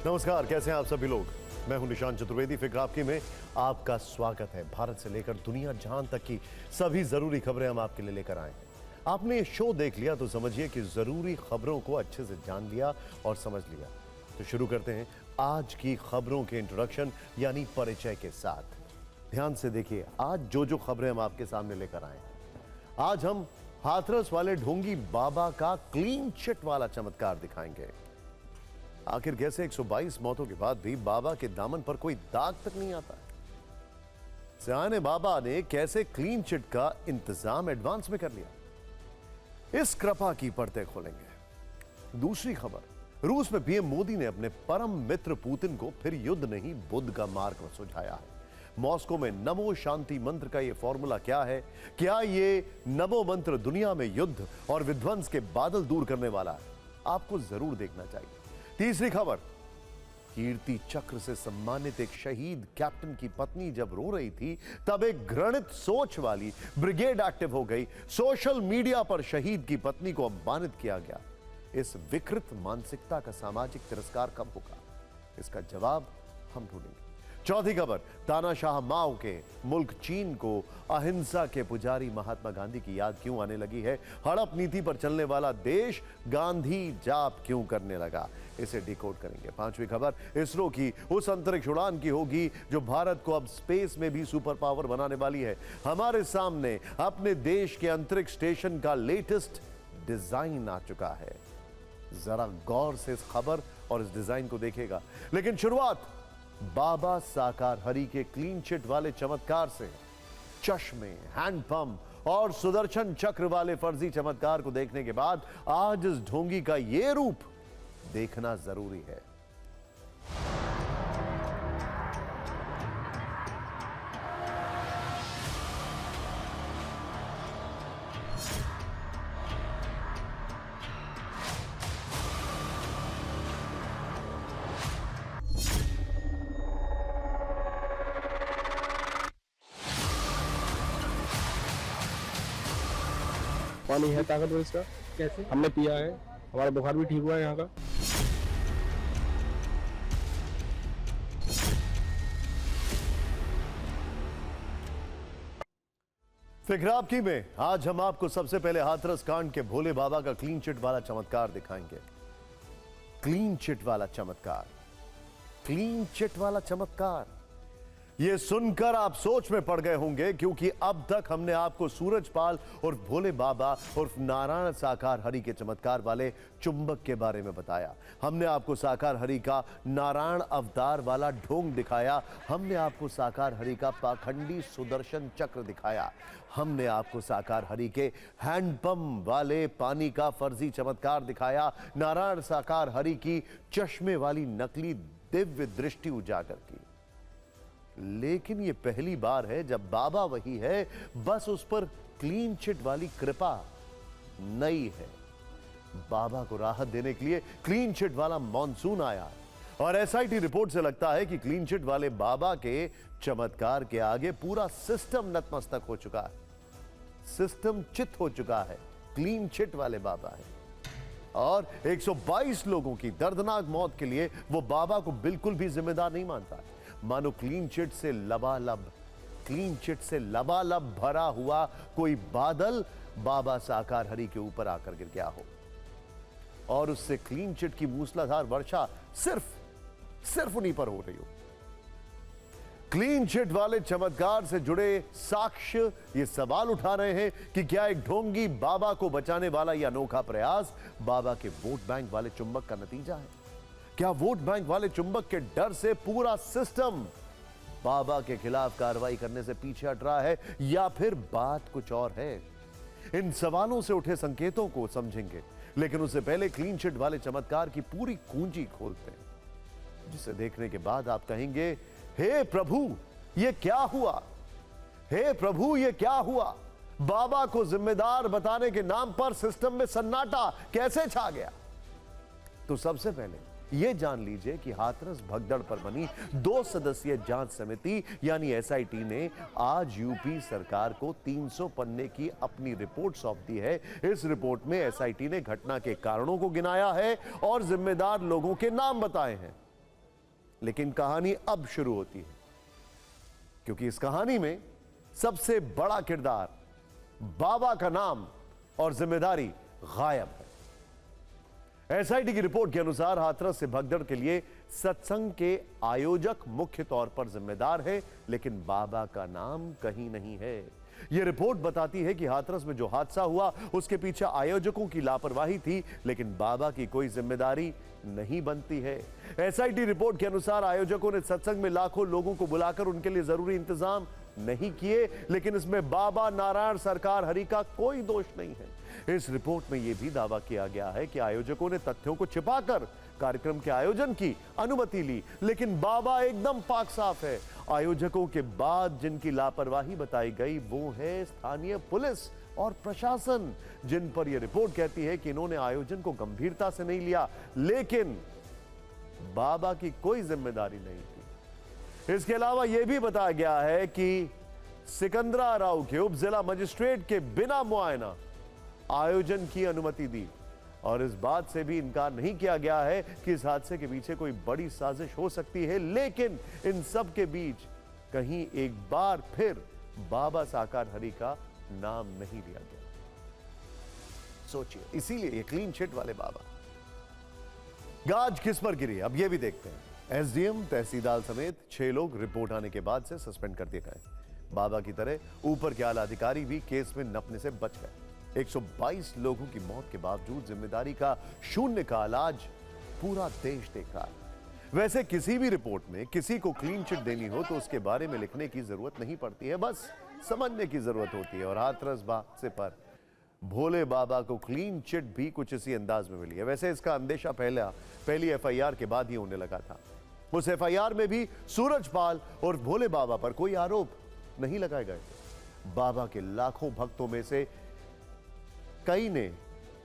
नमस्कार, कैसे हैं आप सभी लोग। मैं हूं निशांत चतुर्वेदी। फिक्र आपकी में आपका स्वागत है। भारत से लेकर दुनिया जहां तक की सभी जरूरी खबरें हम आपके लिए लेकर आए हैं। आपने ये शो देख लिया तो समझिए कि जरूरी खबरों को अच्छे से जान लिया और समझ लिया। तो शुरू करते हैं आज की खबरों के इंट्रोडक्शन यानी परिचय के साथ। ध्यान से देखिए आज जो खबरें हम आपके सामने लेकर आए हैं। आज हम हाथरस वाले ढोंगी बाबा का क्लीन चिट वाला चमत्कार दिखाएंगे। आखिर कैसे 122 मौतों के बाद भी बाबा के दामन पर कोई दाग तक नहीं आता है। सियाने बाबा ने कैसे क्लीन चिट का इंतजाम एडवांस में कर लिया, इस कृपा की परतें खोलेंगे। दूसरी खबर, रूस में पीएम मोदी ने अपने परम मित्र पुतिन को फिर युद्ध नहीं बुद्ध का मार्ग सुझाया है। मॉस्को में नमो शांति मंत्र का यह फॉर्मूला क्या है? क्या ये नमो मंत्र दुनिया में युद्ध और विध्वंस के बादल दूर करने वाला है? आपको जरूर देखना चाहिए। तीसरी खबर, कीर्ति चक्र से सम्मानित एक शहीद कैप्टन की पत्नी जब रो रही थी तब एक घृणित सोच वाली ब्रिगेड एक्टिव हो गई। सोशल मीडिया पर शहीद की पत्नी को अपमानित किया गया। इस विकृत मानसिकता का सामाजिक तिरस्कार कब होगा? इसका जवाब हम ढूंढेंगे। चौथी खबर, तानाशाह माओ के मुल्क चीन को अहिंसा के पुजारी महात्मा गांधी की याद क्यों आने लगी है? हड़प नीति पर चलने वाला देश गांधी जाप क्यों करने लगा? इसे डिकोड करेंगे। पांचवी खबर, इसरो की उस अंतरिक्ष उड़ान की होगी जो भारत को अब स्पेस में भी सुपर पावर बनाने वाली है। हमारे सामने अपने देश के अंतरिक्ष स्टेशन का लेटेस्ट डिजाइन आ चुका है। जरा गौर से इस खबर और इस डिजाइन को देखिएगा। लेकिन शुरुआत बाबा साकार हरि के क्लीन चिट वाले चमत्कार से। चश्मे, हैंडपंप और सुदर्शन चक्र वाले फर्जी चमत्कार को देखने के बाद आज इस ढोंगी का यह रूप देखना जरूरी है। पानी है ताकतवर इसका, कैसे हमने पिया है, हमारा बुखार भी ठीक हुआ है यहाँ का। फिक्र आपकी में आज हम आपको सबसे पहले हाथरस कांड के भोले बाबा का क्लीन चिट वाला चमत्कार दिखाएंगे। क्लीन चिट वाला चमत्कार, क्लीन चिट वाला चमत्कार। यह सुनकर आप सोच में पड़ गए होंगे क्योंकि अब तक हमने आपको सूरजपाल और भोले बाबा और नारायण साकार हरि के चमत्कार वाले चुंबक के बारे में बताया। हमने आपको साकार हरि का नारायण अवतार वाला ढोंग दिखाया। हमने आपको साकार हरि का पाखंडी सुदर्शन चक्र दिखाया। हमने आपको साकार हरि के हैंडपंप वाले पानी का फर्जी चमत्कार दिखाया। नारायण साकार हरि की चश्मे वाली नकली दिव्य दृष्टि उजागर की। लेकिन यह पहली बार है जब बाबा वही है, बस उस पर क्लीन चिट वाली कृपा नई है। बाबा को राहत देने के लिए क्लीन चिट वाला मॉनसून आया और एसआईटी रिपोर्ट से लगता है कि क्लीन चिट वाले बाबा के चमत्कार के आगे पूरा सिस्टम नतमस्तक हो चुका है। सिस्टम चित हो चुका है। क्लीन चिट वाले बाबा है और 122 लोगों की दर्दनाक मौत के लिए वो बाबा को बिल्कुल भी जिम्मेदार नहीं मानता है। मानो क्लीन चिट से लबालब भरा हुआ कोई बादल बाबा साकार हरि के ऊपर आकर गिर गया हो और उससे क्लीन चिट की मूसलाधार वर्षा सिर्फ उन्हीं पर हो रही हो। क्लीन चिट वाले चमत्कार से जुड़े साक्ष्य ये सवाल उठा रहे हैं कि क्या एक ढोंगी बाबा को बचाने वाला यह अनोखा प्रयास बाबा के वोट बैंक वाले चुंबक का नतीजा है? क्या वोट बैंक वाले चुंबक के डर से पूरा सिस्टम बाबा के खिलाफ कार्रवाई करने से पीछे हट रहा है या फिर बात कुछ और है? इन सवालों से उठे संकेतों को समझेंगे, लेकिन उससे पहले क्लीन चिट वाले चमत्कार की पूरी कुंजी खोलते हैं, जिसे देखने के बाद आप कहेंगे, हे प्रभु ये क्या हुआ? हे प्रभु ये क्या हुआ? बाबा को जिम्मेदार बताने के नाम पर सिस्टम में सन्नाटा कैसे छा गया? तो सबसे पहले यह जान लीजिए कि हाथरस भगदड़ पर बनी 2 सदस्यीय जांच समिति यानी एसआईटी ने आज यूपी सरकार को 300 पन्ने की अपनी रिपोर्ट सौंप दी है। इस रिपोर्ट में एसआईटी ने घटना के कारणों को गिनाया है और जिम्मेदार लोगों के नाम बताए हैं। लेकिन कहानी अब शुरू होती है, क्योंकि इस कहानी में सबसे बड़ा किरदार, बाबा का नाम और जिम्मेदारी गायब है। एसआईटी की रिपोर्ट के अनुसार हाथरस से भगदड़ के लिए सत्संग के आयोजक मुख्य तौर पर जिम्मेदार है, लेकिन बाबा का नाम कहीं नहीं है। यह रिपोर्ट बताती है कि हाथरस में जो हादसा हुआ उसके पीछे आयोजकों की लापरवाही थी, लेकिन बाबा की कोई जिम्मेदारी नहीं बनती है। एसआईटी रिपोर्ट के अनुसार आयोजकों ने सत्संग में लाखों लोगों को बुलाकर उनके लिए जरूरी इंतजाम नहीं किए, लेकिन इसमें बाबा नारायण सरकार हरि का कोई दोष नहीं है। इस रिपोर्ट में यह भी दावा किया गया है कि आयोजकों ने तथ्यों को छिपाकर कार्यक्रम के आयोजन की अनुमति ली, लेकिन बाबा एकदम पाक साफ है। आयोजकों के बाद जिनकी लापरवाही बताई गई वो है स्थानीय पुलिस और प्रशासन, जिन पर यह रिपोर्ट कहती है कि इन्होंने आयोजन को गंभीरता से नहीं लिया, लेकिन बाबा की कोई जिम्मेदारी नहीं थी। इसके अलावा यह भी बताया गया है कि सिकंदरा राव के उप जिला मजिस्ट्रेट के बिना मुआयना आयोजन की अनुमति दी, और इस बात से भी इनकार नहीं किया गया है कि इस हादसे के पीछे कोई बड़ी साजिश हो सकती है। लेकिन इन सब के बीच कहीं एक बार फिर बाबा साकार हरि का नाम नहीं लिया गया। सोचिए, इसीलिए ये क्लीन चिट वाले बाबा गाज किस पर गिरी, अब ये भी देखते हैं। एसडीएम, तहसीलदार समेत 6 लोग रिपोर्ट आने के बाद से सस्पेंड कर दिए गए। बाबा की तरह ऊपर के आला अधिकारी भी केस में नपने से बच गए। 122 लोगों की मौत के बावजूद जिम्मेदारी का शून्यकाल आज पूरा देश देख रहा है। वैसे किसी भी रिपोर्ट में किसी को क्लीन चिट देनी हो तो उसके बारे में लिखने की जरूरत नहीं पड़ती है, बस समझने की जरूरत होती है। और हाथरस हादसे पर भोले बाबा को क्लीन चिट भी कुछ इसी अंदाज में मिली है। वैसे इसका अंदेशा पहली एफआईआर के बाद ही होने लगा था। उस एफआईआर में भी सूरजपाल और भोले बाबा पर कोई आरोप नहीं लगाए गए थे। बाबा के लाखों भक्तों में से कई ने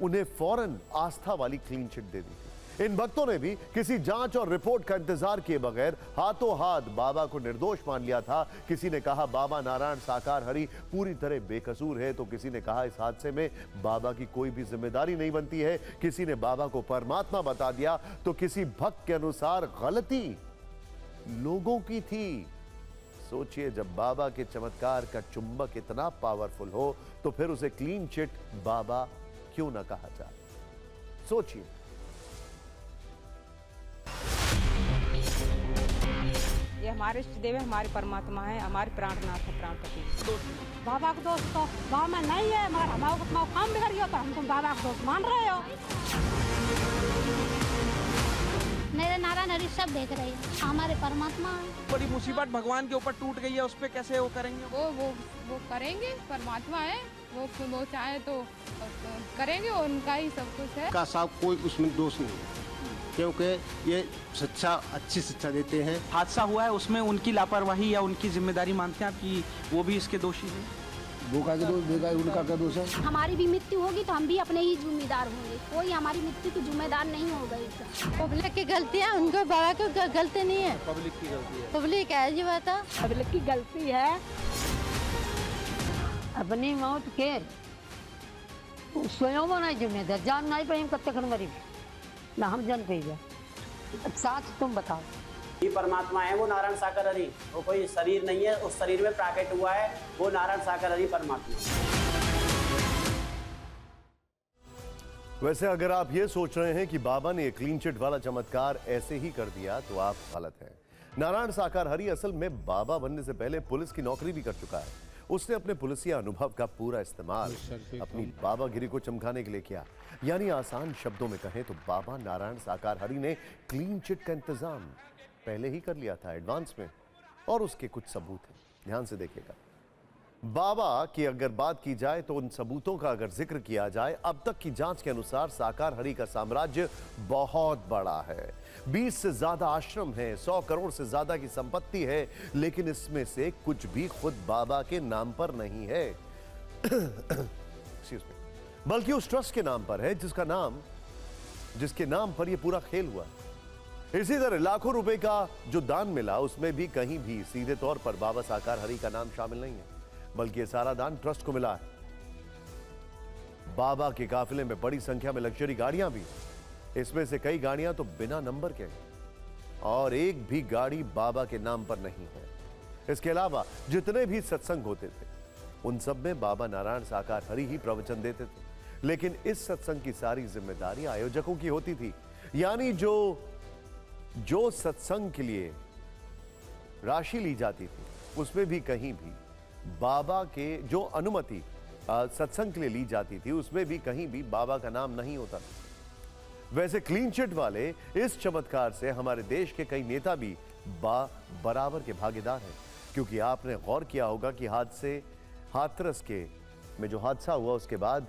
उन्हें फौरन आस्था वाली क्लीन चिट दे दी थी। इन भक्तों ने भी किसी जांच और रिपोर्ट का इंतजार किए बगैर हाथों हाथ बाबा को निर्दोष मान लिया था। किसी ने कहा बाबा नारायण साकार हरि पूरी तरह बेकसूर है, तो किसी ने कहा इस हादसे में बाबा की कोई भी जिम्मेदारी नहीं बनती है। किसी ने बाबा को परमात्मा बता दिया, तो किसी भक्त के अनुसार गलती लोगों की थी। सोचिए, जब बाबा के चमत्कार का चुंबक इतना पावरफुल हो तो फिर उसे क्लीन चिट बाबा क्यों ना कहा जाए। सोचिए। ये हमारे इष्ट देव है, हमारे परमात्मा है, हमारे प्राणनाथ है, प्राणपति। बाबा का दोस्त तो गाँव में नहीं है, मगर हमारा काम बिगड़ गया तो हम तुम बाबा का दोस्त मान रहे हो। मेरे नारायण हरि सब देख रहे हैं, हमारे परमात्मा है। बड़ी मुसीबत भगवान के ऊपर टूट गई है, उस पे कैसे वो करेंगे? वो करेंगे, परमात्मा है, वो चाहे तो करेंगे, उनका ही सब कुछ है। का साहब कोई उसमें दोष नहीं है, क्योंकि ये शिक्षा अच्छी शिक्षा देते हैं। हादसा हुआ है उसमें उनकी लापरवाही या उनकी जिम्मेदारी मानते हैं आप कि वो भी इसके दोषी हैं? उनका क्या दोष है? हमारी भी मृत्यु होगी तो हम भी अपने ही जिम्मेदार होंगे, कोई हमारी मृत्यु की जिम्मेदार नहीं होगा। पब्लिक की गलती है, उनको बाबा की गलती नहीं है। पब्लिक की गलती है। पब्लिक है जी, बात पब्लिक की गलती है। अपनी मौत के स्वयं वो नहीं जिम्मेदार, जान नहीं पाई कब तक मरी ना हम जान पाएगा। साथ तुम बताओ। ये परमात्मा है, वो नारायण साकार हरि, वो कोई शरीर नहीं है, उस शरीर में प्राकट हुआ है वो नारायण साकार हरि परमात्मा। वैसे अगर आप ये सोच रहे हैं कि बाबा ने क्लीन चिट वाला चमत्कार ऐसे ही कर दिया तो आप गलत हैं। नारायण साकार हरि असल में बाबा बनने से पहले पुलिस की नौकरी भी कर चुका है। उसने अपने पुलिसिया अनुभव का पूरा इस्तेमाल अपनी बाबागिरी को चमकाने के लिए किया। यानी आसान शब्दों में कहें तो बाबा नारायण साकार हरि ने क्लीन चिट का इंतजाम पहले ही कर लिया था एडवांस में, और उसके कुछ सबूत हैं, ध्यान से देखिएगा। बाबा की अगर बात की जाए तो उन सबूतों का अगर जिक्र किया जाए, अब तक की जांच के अनुसार साकार हरि का साम्राज्य बहुत बड़ा है। 20 से ज्यादा आश्रम है, 100 करोड़ से ज्यादा की संपत्ति है, लेकिन इसमें से कुछ भी खुद बाबा के नाम पर नहीं है बल्कि उस ट्रस्ट के नाम पर है जिसके नाम पर यह पूरा खेल हुआ। इसी तरह लाखों रुपए का जो दान मिला उसमें भी कहीं भी सीधे तौर पर बाबा साकार हरि का नाम शामिल नहीं है, बल्कि यह सारा दान ट्रस्ट को मिला है। बाबा के काफिले में बड़ी संख्या में लग्जरी गाड़ियां भी, इसमें से कई गाड़ियां तो बिना नंबर के हैं। और एक भी गाड़ी बाबा के नाम पर नहीं है। इसके अलावा जितने भी सत्संग होते थे उन सब में बाबा नारायण साकार हरि ही प्रवचन देते थे, लेकिन इस सत्संग की सारी जिम्मेदारी आयोजकों की होती थी। यानी जो सत्संग के लिए राशि ली जाती थी उसमें भी कहीं भी बाबा के जो अनुमति सत्संग के लिए ली जाती थी उसमें भी कहीं भी बाबा का नाम नहीं होता था। वैसे क्लीन चिट वाले इस चमत्कार से हमारे देश के कई नेता भी बराबर के भागीदार हैं, क्योंकि आपने गौर किया होगा कि हाथरस में जो हादसा हुआ उसके बाद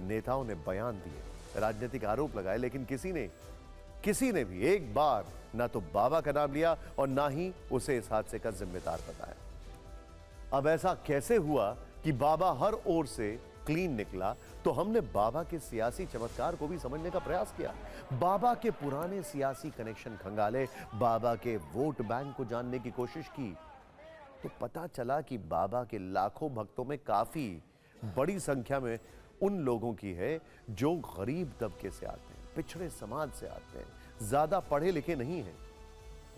नेताओं ने बयान दिए, राजनीतिक आरोप लगाए, लेकिन किसी ने भी एक बार ना तो बाबा का नाम लिया और ना ही उसे इस हादसे का जिम्मेदार बताया। अब ऐसा कैसे हुआ कि बाबा हर ओर से क्लीन निकला? तो हमने बाबा के सियासी चमत्कार को भी समझने का प्रयास किया, बाबा के पुराने सियासी कनेक्शन खंगाले, बाबा के वोट बैंक को जानने की कोशिश की, तो पता चला कि बाबा के लाखों भक्तों में काफी बड़ी संख्या में उन लोगों की है जो गरीब तबके से आते हैं, पिछड़े समाज से आते हैं, ज्यादा पढ़े लिखे नहीं हैं,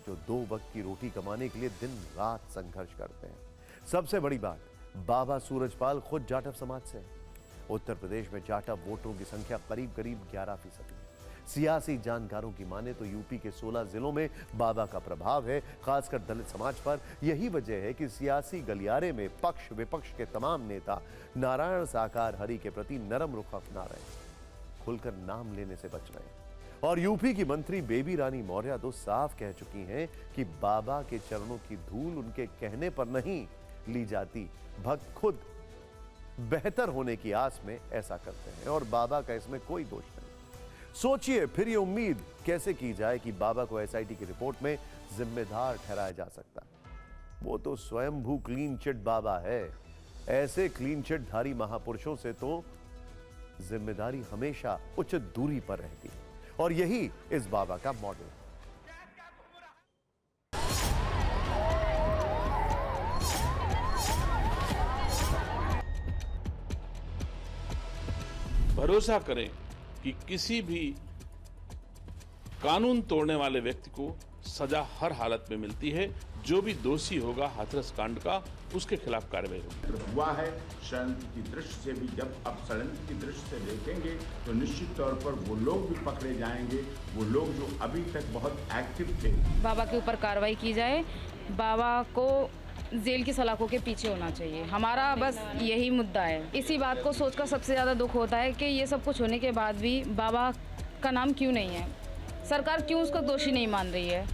जो 2 वक्त की रोटी कमाने के लिए दिन रात संघर्ष करते हैं। सबसे बड़ी बात, बाबा सूरजपाल खुद जाटव समाज से हैं। उत्तर प्रदेश में जाटव वोटरों की संख्या करीब 11% है। सियासी जानकारों की माने तो यूपी के 16 जिलों में बाबा का प्रभाव है, खासकर दलित समाज पर। यही वजह है कि सियासी गलियारे में पक्ष विपक्ष के तमाम नेता नारायण साकार हरि के प्रति नरम रुख अपना रहे हैं, खुलकर नाम लेने से बच रहे हैं। और यूपी की मंत्री बेबी रानी मौर्य तो साफ कह चुकी हैं कि बाबा के चरणों की धूल उनके कहने पर नहीं ली जाती, भक्त खुद बेहतर होने की आस में ऐसा करते हैं और बाबा का इसमें कोई दोष नहीं। सोचिए फिर ये उम्मीद कैसे की जाए कि बाबा को एसआईटी की रिपोर्ट में जिम्मेदार ठहराया जा सकता है? वो तो स्वयंभू क्लीन चिट बाबा है। ऐसे क्लीन चिट धारी महापुरुषों से तो जिम्मेदारी हमेशा उचित दूरी पर रहती है और यही इस बाबा का मॉडल है। भरोसा करें कि किसी भी कानून तोड़ने वाले व्यक्ति को सजा हर हालत में मिलती है। जो भी दोषी होगा हाथरस कांड का, उसके खिलाफ कार्रवाई होगी। हुआ है षड्यंत्र की दृष्टि से भी, जब अब षड्यंत्र की दृष्टि से देखेंगे तो निश्चित तौर पर वो लोग भी पकड़े जाएंगे, वो लोग जो अभी तक बहुत एक्टिव थे। बाबा के ऊपर कार्रवाई की जाए, बाबा को जेल की सलाखों के पीछे होना चाहिए, हमारा बस यही मुद्दा है। इसी बात को सोचकर सबसे ज़्यादा दुख होता है कि ये सब कुछ होने के बाद भी बाबा का नाम क्यों नहीं है, सरकार क्यों उसको दोषी नहीं मान रही है।